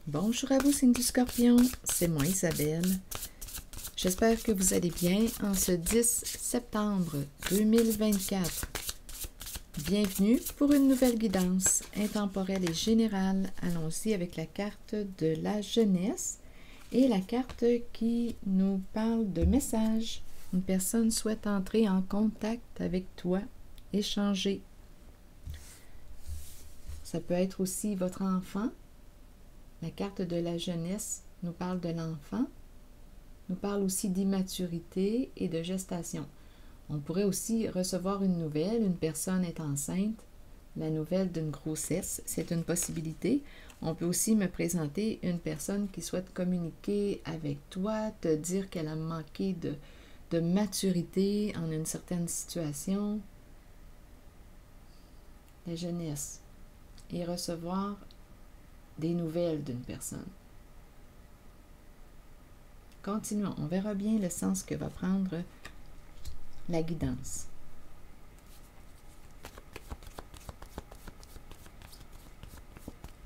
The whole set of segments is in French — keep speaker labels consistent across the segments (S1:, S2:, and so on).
S1: Bonjour à vous, signe du Scorpion, c'est moi Isabelle. J'espère que vous allez bien en ce 10 septembre 2024. Bienvenue pour une nouvelle guidance intemporelle et générale. Allons-y avec la carte de la jeunesse et la carte qui nous parle de message. Une personne souhaite entrer en contact avec toi, échanger. Ça peut être aussi votre enfant. La carte de la jeunesse nous parle de l'enfant, nous parle aussi d'immaturité et de gestation. On pourrait aussi recevoir une nouvelle, une personne est enceinte, la nouvelle d'une grossesse, c'est une possibilité. On peut aussi me présenter une personne qui souhaite communiquer avec toi, te dire qu'elle a manqué de maturité en une certaine situation. La jeunesse. Et recevoir des nouvelles d'une personne. Continuons, on verra bien le sens que va prendre la guidance.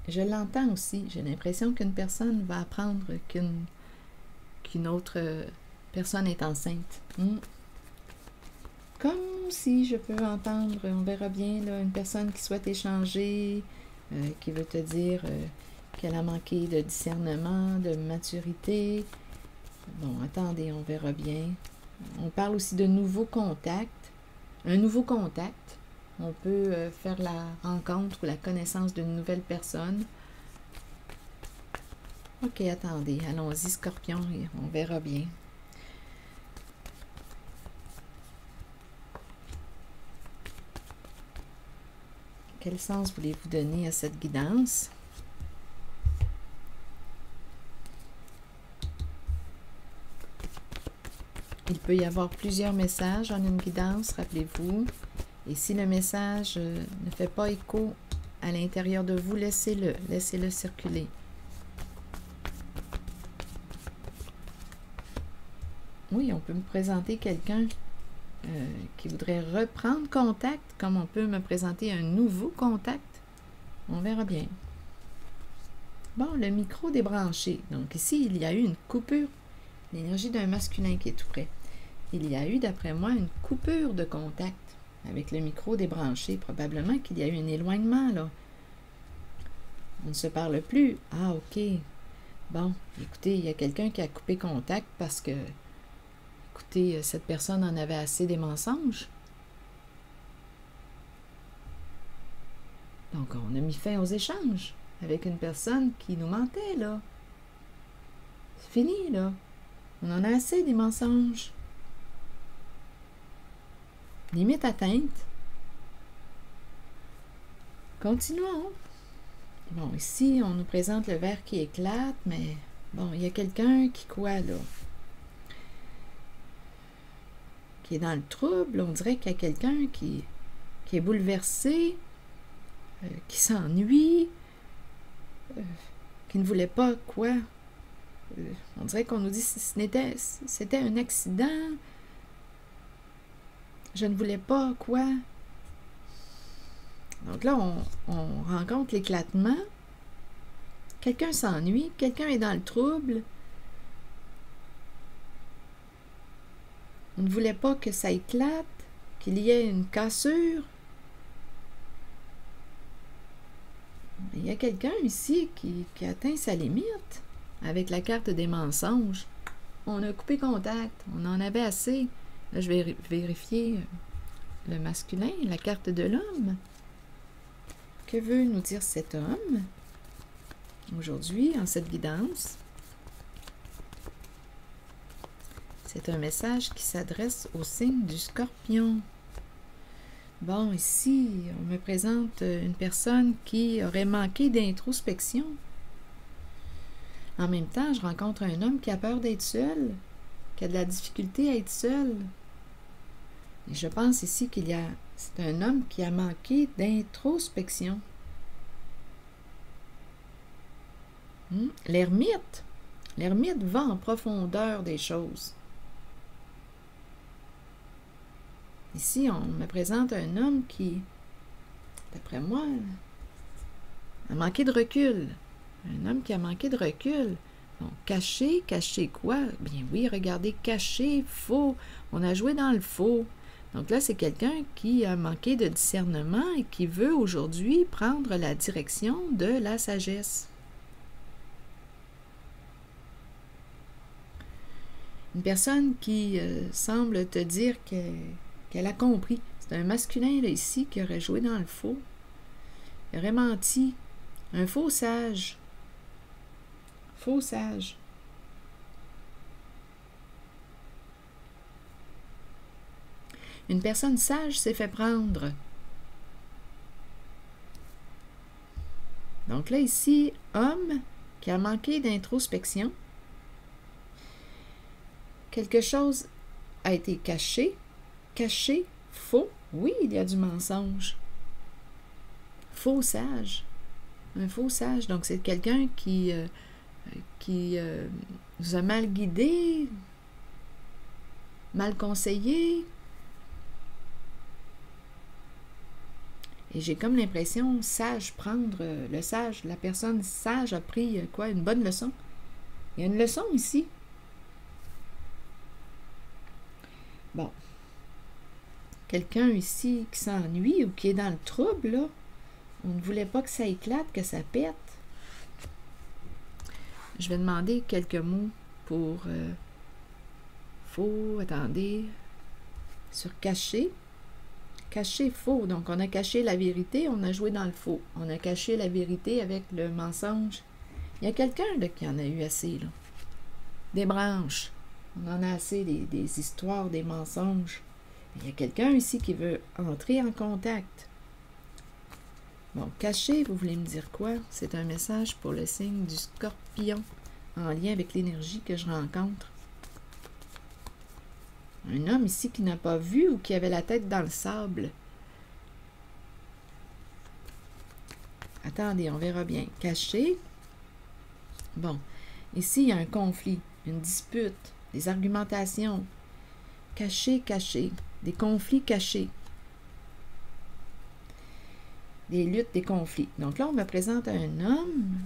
S1: Je l'entends aussi, j'ai l'impression qu'une personne va apprendre qu'une autre personne est enceinte. Comme si je peux entendre, on verra bien, là, une personne qui souhaite échanger, qui veut te dire qu'elle a manqué de discernement, de maturité. Bon, attendez, on verra bien. On parle aussi de nouveaux contacts. Un nouveau contact. On peut faire la rencontre ou la connaissance d'une nouvelle personne. Ok, attendez, allons-y, Scorpion, et on verra bien. Quel sens voulez-vous donner à cette guidance? Il peut y avoir plusieurs messages en une guidance, rappelez-vous. Et si le message ne fait pas écho à l'intérieur de vous, laissez-le circuler. Oui, on peut me présenter quelqu'un qui voudrait reprendre contact, comme on peut me présenter un nouveau contact. On verra bien. Bon, le micro débranché. Donc ici, il y a eu une coupure. L'énergie d'un masculin qui est tout près. Il y a eu, d'après moi, une coupure de contact avec le micro débranché. Probablement qu'il y a eu un éloignement, là. On ne se parle plus. Ah, ok. Bon, écoutez, il y a quelqu'un qui a coupé contact parce que, écoutez, cette personne en avait assez des mensonges. Donc, on a mis fin aux échanges avec une personne qui nous mentait, là. C'est fini, là. On en a assez des mensonges. Limite atteinte. Continuons. Bon, ici, on nous présente le verre qui éclate, mais bon, il y a quelqu'un qui quoi, là? Qui est dans le trouble. On dirait qu'il y a quelqu'un qui est bouleversé, qui s'ennuie, qui ne voulait pas quoi? On dirait qu'on nous dit que c'était un accident. Je ne voulais pas quoi? Donc là, on rencontre l'éclatement. Quelqu'un s'ennuie, quelqu'un est dans le trouble. On ne voulait pas que ça éclate, qu'il y ait une cassure. Il y a quelqu'un ici qui atteint sa limite avec la carte des mensonges. On a coupé contact, on en avait assez. Là, je vais vérifier le masculin, la carte de l'homme. Que veut nous dire cet homme aujourd'hui en cette guidance? C'est un message qui s'adresse au signe du Scorpion. Bon, ici, on me présente une personne qui aurait manqué d'introspection. En même temps, je rencontre un homme qui a peur d'être seul, qui a de la difficulté à être seul. Et je pense ici c'est un homme qui a manqué d'introspection. L'ermite va en profondeur des choses. Ici, on me présente un homme qui, d'après moi, a manqué de recul. Un homme qui a manqué de recul. Donc, caché, caché quoi? Bien oui, regardez, caché, faux. On a joué dans le faux. Donc là, c'est quelqu'un qui a manqué de discernement et qui veut aujourd'hui prendre la direction de la sagesse. Une personne qui semble te dire qu'elle a compris. C'est un masculin là, ici qui aurait joué dans le faux. Il aurait menti. Un faux sage. Faux sage. Une personne sage s'est fait prendre. Donc là, ici, homme qui a manqué d'introspection. Quelque chose a été caché. Caché, faux. Oui, il y a du mensonge. Faux sage. Un faux sage. Donc, c'est quelqu'un qui vous a mal guidé, mal conseillé. Et j'ai comme l'impression, sage, prendre le sage, la personne sage a pris quoi? Une bonne leçon. Il y a une leçon ici. Bon. Quelqu'un ici qui s'ennuie ou qui est dans le trouble, là. On ne voulait pas que ça éclate, que ça pète. Je vais demander quelques mots pour faux, attendez, sur caché. Caché, faux. Donc, on a caché la vérité, on a joué dans le faux. On a caché la vérité avec le mensonge. Il y a quelqu'un qui en a eu assez, là. Des branches. On en a assez des histoires, des mensonges. Il y a quelqu'un ici qui veut entrer en contact. Bon, caché, vous voulez me dire quoi? C'est un message pour le signe du Scorpion, en lien avec l'énergie que je rencontre. Un homme ici qui n'a pas vu ou qui avait la tête dans le sable. Attendez, on verra bien. Caché. Bon, ici, il y a un conflit, une dispute, des argumentations. Caché, caché. Des conflits cachés. Des luttes, des conflits. Donc là, on me présente un homme,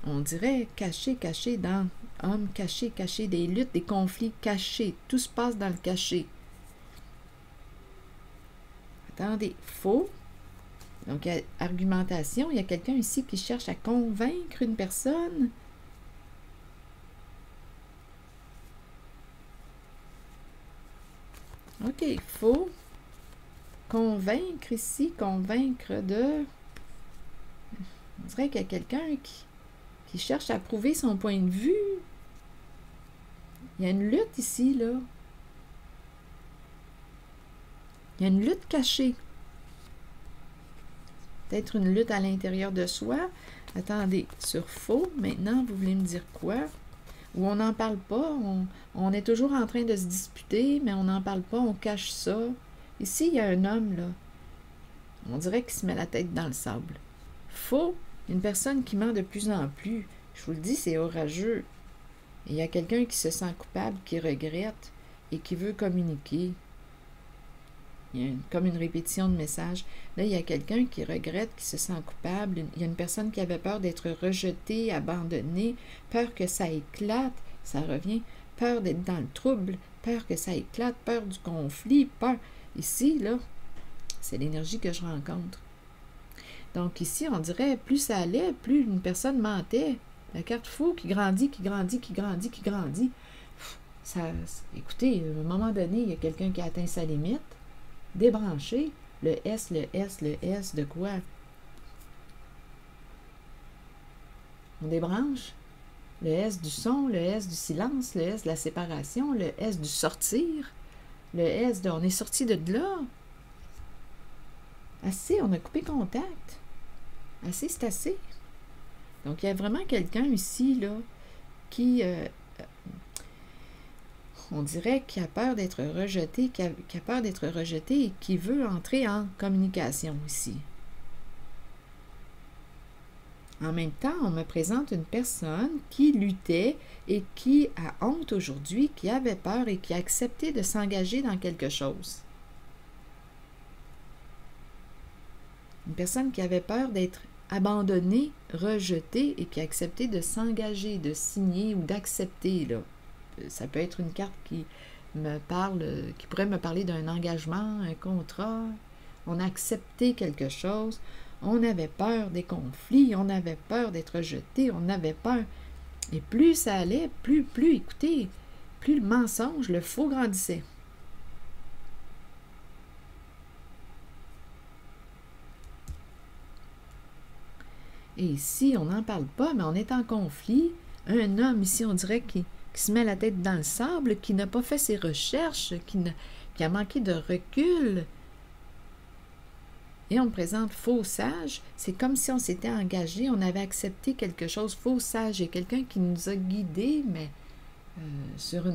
S1: on dirait caché, caché dans homme, caché, caché, des luttes, des conflits cachés. Tout se passe dans le caché. Attendez, faux. Donc, il y a argumentation. Il y a quelqu'un ici qui cherche à convaincre une personne. OK, faux. Convaincre ici, convaincre de... On dirait qu'il y a quelqu'un qui cherche à prouver son point de vue. Il y a une lutte ici, là. Il y a une lutte cachée. Peut-être une lutte à l'intérieur de soi. Attendez, sur faux, maintenant, vous voulez me dire quoi? Ou on n'en parle pas, on est toujours en train de se disputer, mais on n'en parle pas, on cache ça. Ici, il y a un homme, là. On dirait qu'il se met la tête dans le sable. Faux, une personne qui ment de plus en plus. Je vous le dis, c'est orageux. Et il y a quelqu'un qui se sent coupable, qui regrette et qui veut communiquer. Il y a comme une répétition de messages. Là, il y a quelqu'un qui regrette, qui se sent coupable. Il y a une personne qui avait peur d'être rejetée, abandonnée, peur que ça éclate, ça revient, peur d'être dans le trouble, peur que ça éclate, peur du conflit, peur. Ici, là, c'est l'énergie que je rencontre. Donc ici, on dirait, plus ça allait, plus une personne mentait. La carte fou qui grandit, qui grandit, qui grandit, qui grandit. Ça, écoutez, à un moment donné, il y a quelqu'un qui a atteint sa limite. Débranché. Le S, le S, le S de quoi? On débranche. Le S du son, le S du silence, le S de la séparation, le S du sortir, le S de on est sorti de là. Assez, on a coupé contact. Assez, c'est assez. Donc, il y a vraiment quelqu'un ici, là, qui, on dirait, qui a peur d'être rejeté, qui a peur d'être rejeté et qui veut entrer en communication ici. En même temps, on me présente une personne qui luttait et qui a honte aujourd'hui, qui avait peur et qui a accepté de s'engager dans quelque chose. Une personne qui avait peur d'être abandonné, rejeté et qui a accepté de s'engager, de signer ou d'accepter, là. Ça peut être une carte qui pourrait me parler d'un engagement, un contrat. On a accepté quelque chose. On avait peur des conflits, on avait peur d'être rejeté, on avait peur. Et plus ça allait, écoutez, plus le mensonge, le faux grandissait. Et ici, on n'en parle pas, mais on est en conflit. Un homme, ici, on dirait qui se met la tête dans le sable, qui n'a pas fait ses recherches, qui a manqué de recul. Et on me présente faux sage. C'est comme si on s'était engagé, on avait accepté quelque chose. Faux sage, il y a quelqu'un qui nous a guidés, mais sur la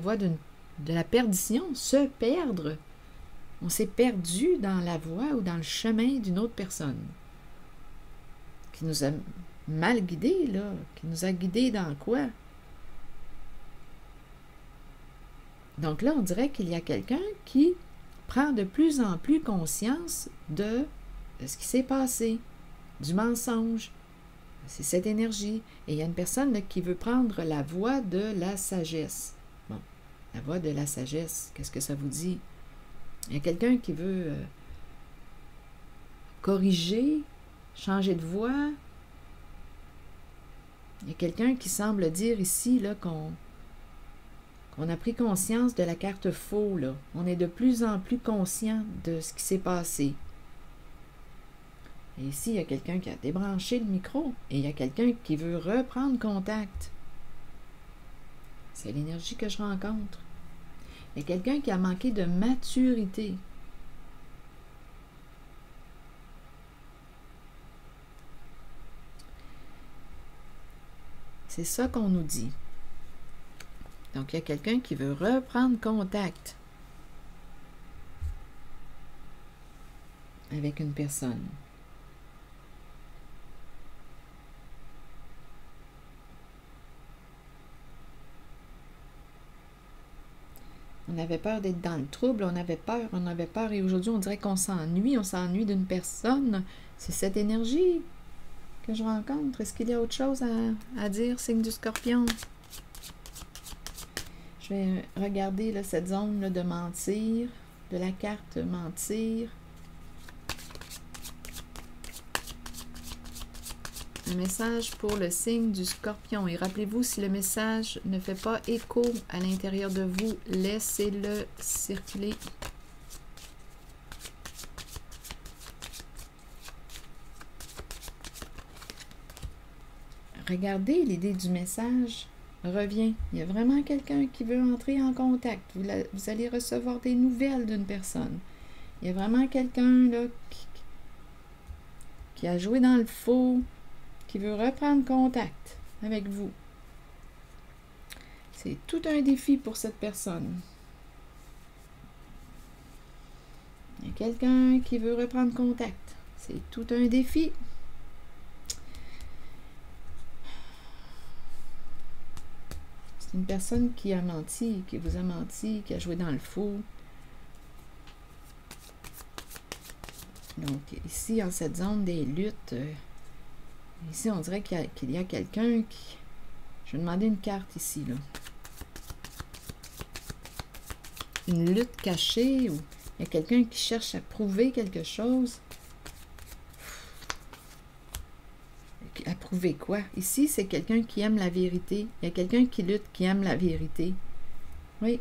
S1: voie de la perdition, se perdre. On s'est perdu dans la voie ou dans le chemin d'une autre personne qui nous a mal guidés, là, qui nous a guidés dans quoi? Donc là, on dirait qu'il y a quelqu'un qui prend de plus en plus conscience de ce qui s'est passé, du mensonge. C'est cette énergie. Et il y a une personne là, qui veut prendre la voie de la sagesse. Bon, la voie de la sagesse, qu'est-ce que ça vous dit? Il y a quelqu'un qui veut corriger, changer de voie. Il y a quelqu'un qui semble dire ici là, qu'on a pris conscience de la carte faux. Là. On est de plus en plus conscient de ce qui s'est passé. Et ici, il y a quelqu'un qui a débranché le micro et il y a quelqu'un qui veut reprendre contact. C'est l'énergie que je rencontre. Il y a quelqu'un qui a manqué de maturité. C'est ça qu'on nous dit. Donc, il y a quelqu'un qui veut reprendre contact avec une personne. On avait peur d'être dans le trouble, on avait peur, et aujourd'hui, on dirait qu'on s'ennuie d'une personne. C'est cette énergie que je rencontre. Est-ce qu'il y a autre chose à dire, signe du Scorpion? Je vais regarder là, cette zone là, de mentir, de la carte mentir. Un message pour le signe du Scorpion. Et rappelez-vous, si le message ne fait pas écho à l'intérieur de vous, laissez-le circuler. Regardez, l'idée du message revient. Il y a vraiment quelqu'un qui veut entrer en contact. Vous allez recevoir des nouvelles d'une personne. Il y a vraiment quelqu'un là qui a joué dans le faux, qui veut reprendre contact avec vous. C'est tout un défi pour cette personne. Il y a quelqu'un qui veut reprendre contact. C'est tout un défi. C'est une personne qui a menti, qui vous a menti, qui a joué dans le faux. Donc, ici, en cette zone des luttes, ici, on dirait qu'il y a quelqu'un qui... Je vais demander une carte ici, là. Une lutte cachée, ou il y a quelqu'un qui cherche à prouver quelque chose. À prouver quoi? Ici, c'est quelqu'un qui aime la vérité. Il y a quelqu'un qui lutte, qui aime la vérité. Oui,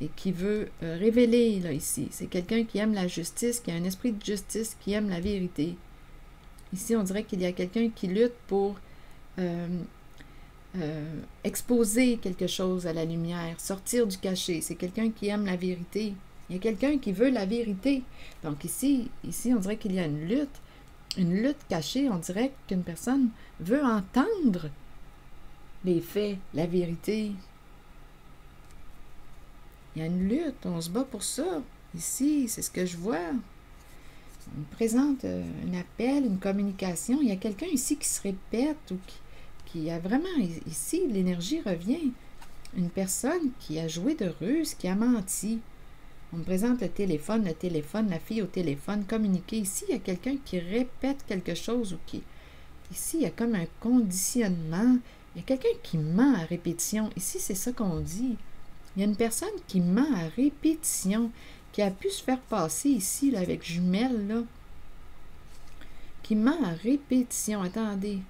S1: et qui veut révéler, là, ici. C'est quelqu'un qui aime la justice, qui a un esprit de justice, qui aime la vérité. Ici, on dirait qu'il y a quelqu'un qui lutte pour exposer quelque chose à la lumière, sortir du cachet. C'est quelqu'un qui aime la vérité. Il y a quelqu'un qui veut la vérité. Donc ici, on dirait qu'il y a une lutte cachée. On dirait qu'une personne veut entendre les faits, la vérité. Il y a une lutte, on se bat pour ça. Ici, c'est ce que je vois. On me présente un appel, une communication. Il y a quelqu'un ici qui se répète ou qui a vraiment... Ici, l'énergie revient. Une personne qui a joué de ruse, qui a menti. On me présente le téléphone, la fille au téléphone, communiquer. Ici, il y a quelqu'un qui répète quelque chose ou qui... Ici, il y a comme un conditionnement. Il y a quelqu'un qui ment à répétition. Ici, c'est ça qu'on dit. Il y a une personne qui ment à répétition, qui a pu se faire passer ici, là, avec jumelle, là. Qui ment à répétition. Attendez.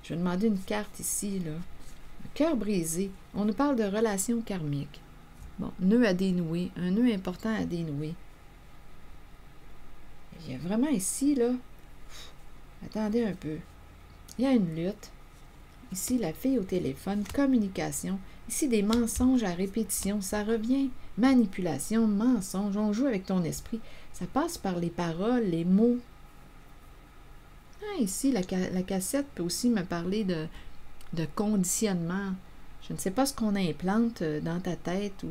S1: Je vais demander une carte ici, là. Un cœur brisé. On nous parle de relations karmiques. Bon, nœud à dénouer. Un nœud important à dénouer. Il y a vraiment ici, là... Attendez un peu. Il y a une lutte. Ici, la fille au téléphone, communication. Ici, des mensonges à répétition. Ça revient. Manipulation, mensonge. On joue avec ton esprit. Ça passe par les paroles, les mots. Ah, ici, la cassette peut aussi me parler de conditionnement. Je ne sais pas ce qu'on implante dans ta tête ou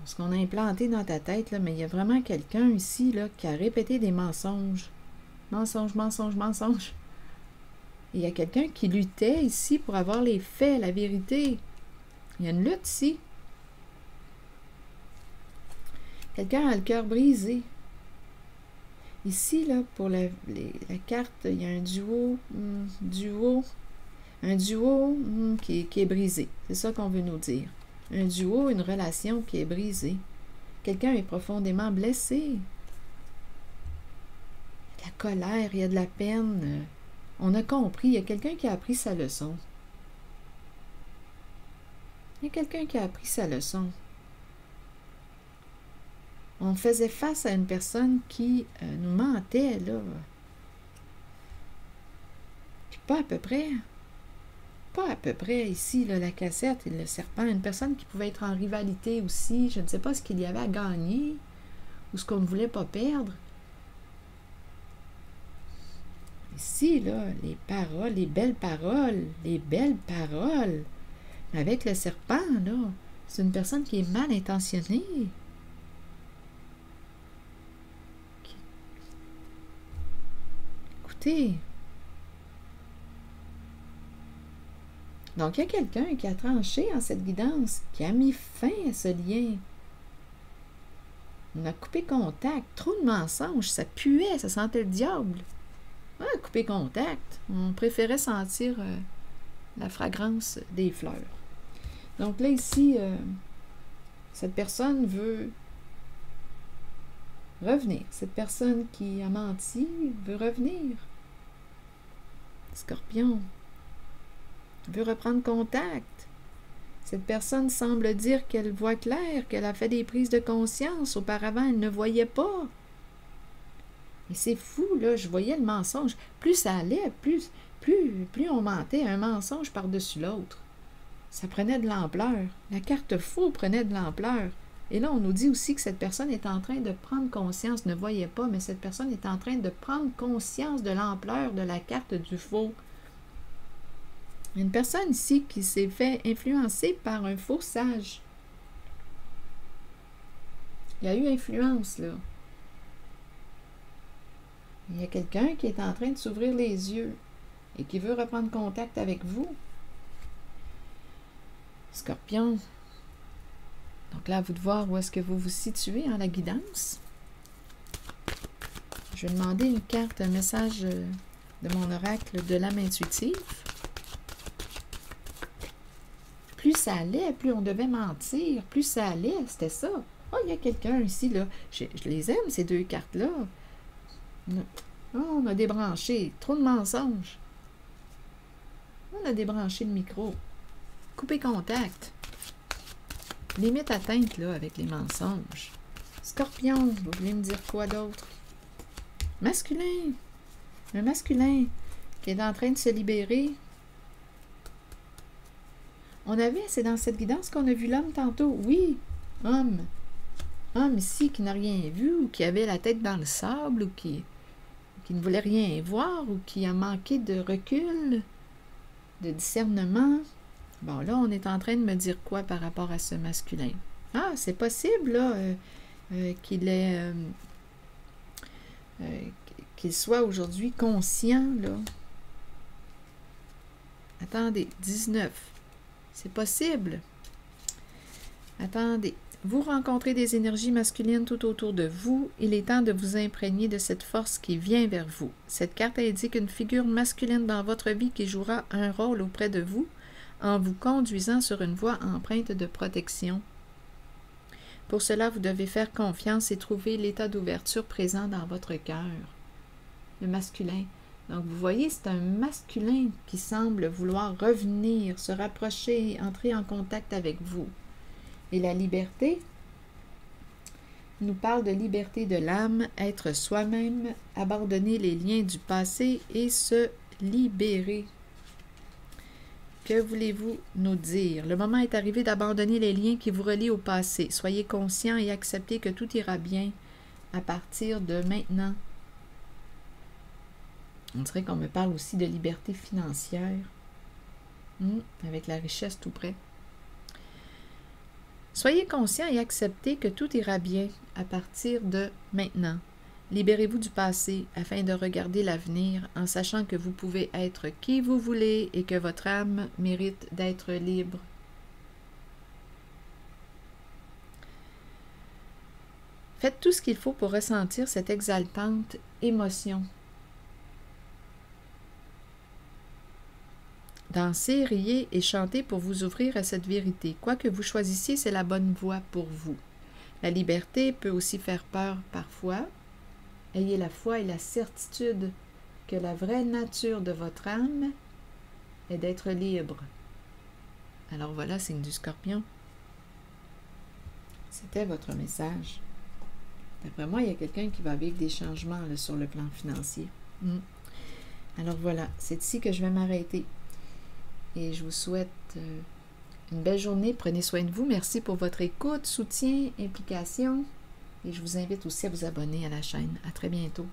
S1: ce qu'on a implanté dans ta tête, là, mais il y a vraiment quelqu'un ici là, qui a répété des mensonges. Mensonge, mensonge, mensonge. Il y a quelqu'un qui luttait ici pour avoir les faits, la vérité. Il y a une lutte ici. Quelqu'un a le cœur brisé. Ici, là, pour la carte, il y a un duo qui est brisé. C'est ça qu'on veut nous dire. Un duo, une relation qui est brisée. Quelqu'un est profondément blessé. Il y a de la colère, il y a de la peine. On a compris, il y a quelqu'un qui a appris sa leçon. Il y a quelqu'un qui a appris sa leçon. On faisait face à une personne qui nous mentait, là. Puis pas à peu près. Pas à peu près ici, là, la cassette et le serpent. Une personne qui pouvait être en rivalité aussi. Je ne sais pas ce qu'il y avait à gagner ou ce qu'on ne voulait pas perdre. Ici, là, les paroles, les belles paroles, les belles paroles. Avec le serpent, là, c'est une personne qui est mal intentionnée. Écoutez. Donc, il y a quelqu'un qui a tranché en cette guidance, qui a mis fin à ce lien. On a coupé contact. Trop de mensonges, ça puait, ça sentait le diable. On a coupé contact. On préférait sentir la fragrance des fleurs. Donc là, ici, cette personne veut revenir. Cette personne qui a menti veut revenir. Scorpion veut reprendre contact. Cette personne semble dire qu'elle voit clair, qu'elle a fait des prises de conscience. Auparavant, elle ne voyait pas. Et c'est fou, là, je voyais le mensonge. Plus ça allait, plus on mentait un mensonge par-dessus l'autre. Ça prenait de l'ampleur. La carte faux prenait de l'ampleur. Et là, on nous dit aussi que cette personne est en train de prendre conscience, ne voyait pas, mais cette personne est en train de prendre conscience de l'ampleur de la carte du faux. Il y a une personne ici qui s'est fait influencer par un faux sage. Il y a eu influence, là. Il y a quelqu'un qui est en train de s'ouvrir les yeux et qui veut reprendre contact avec vous. Scorpion. Donc là, à vous de voir où est-ce que vous vous situez en la guidance. Je vais demander une carte, un message de mon oracle de l'âme intuitive. Plus ça allait, plus on devait mentir, plus ça allait, c'était ça. Oh, il y a quelqu'un ici, là. Je les aime, ces deux cartes-là. Oh, on a débranché. Trop de mensonges. On a débranché le micro. Coupé contact. Limite atteinte, là, avec les mensonges. Scorpion, vous voulez me dire quoi d'autre? Masculin. Un masculin qui est en train de se libérer. C'est dans cette guidance qu'on a vu l'homme tantôt. Oui, homme. Homme ici qui n'a rien vu, ou qui avait la tête dans le sable, ou qui ne voulait rien voir, ou qui a manqué de recul, de discernement. Bon, là, on est en train de me dire quoi par rapport à ce masculin? Ah, c'est possible, là, qu'il soit aujourd'hui conscient, là. Attendez, 19. C'est possible. Attendez. Vous rencontrez des énergies masculines tout autour de vous. Il est temps de vous imprégner de cette force qui vient vers vous. Cette carte indique une figure masculine dans votre vie qui jouera un rôle auprès de vous en vous conduisant sur une voie empreinte de protection. Pour cela, vous devez faire confiance et trouver l'état d'ouverture présent dans votre cœur. Le masculin. Donc, vous voyez, c'est un masculin qui semble vouloir revenir, se rapprocher, entrer en contact avec vous. Et la liberté nous parle de liberté de l'âme, être soi-même, abandonner les liens du passé et se libérer. Que voulez-vous nous dire? Le moment est arrivé d'abandonner les liens qui vous relient au passé. Soyez conscient et acceptez que tout ira bien à partir de maintenant. On dirait qu'on me parle aussi de liberté financière, avec la richesse tout près. Soyez conscient et acceptez que tout ira bien à partir de maintenant. Libérez-vous du passé afin de regarder l'avenir en sachant que vous pouvez être qui vous voulez et que votre âme mérite d'être libre. Faites tout ce qu'il faut pour ressentir cette exaltante émotion. Dansez, riez et chantez pour vous ouvrir à cette vérité. Quoi que vous choisissiez, c'est la bonne voie pour vous. La liberté peut aussi faire peur parfois. Ayez la foi et la certitude que la vraie nature de votre âme est d'être libre. Alors voilà, signe du Scorpion. C'était votre message. D'après moi, il y a quelqu'un qui va vivre des changements là, sur le plan financier. Alors voilà, c'est ici que je vais m'arrêter. Et je vous souhaite une belle journée. Prenez soin de vous. Merci pour votre écoute, soutien, implication. Et je vous invite aussi à vous abonner à la chaîne. À très bientôt.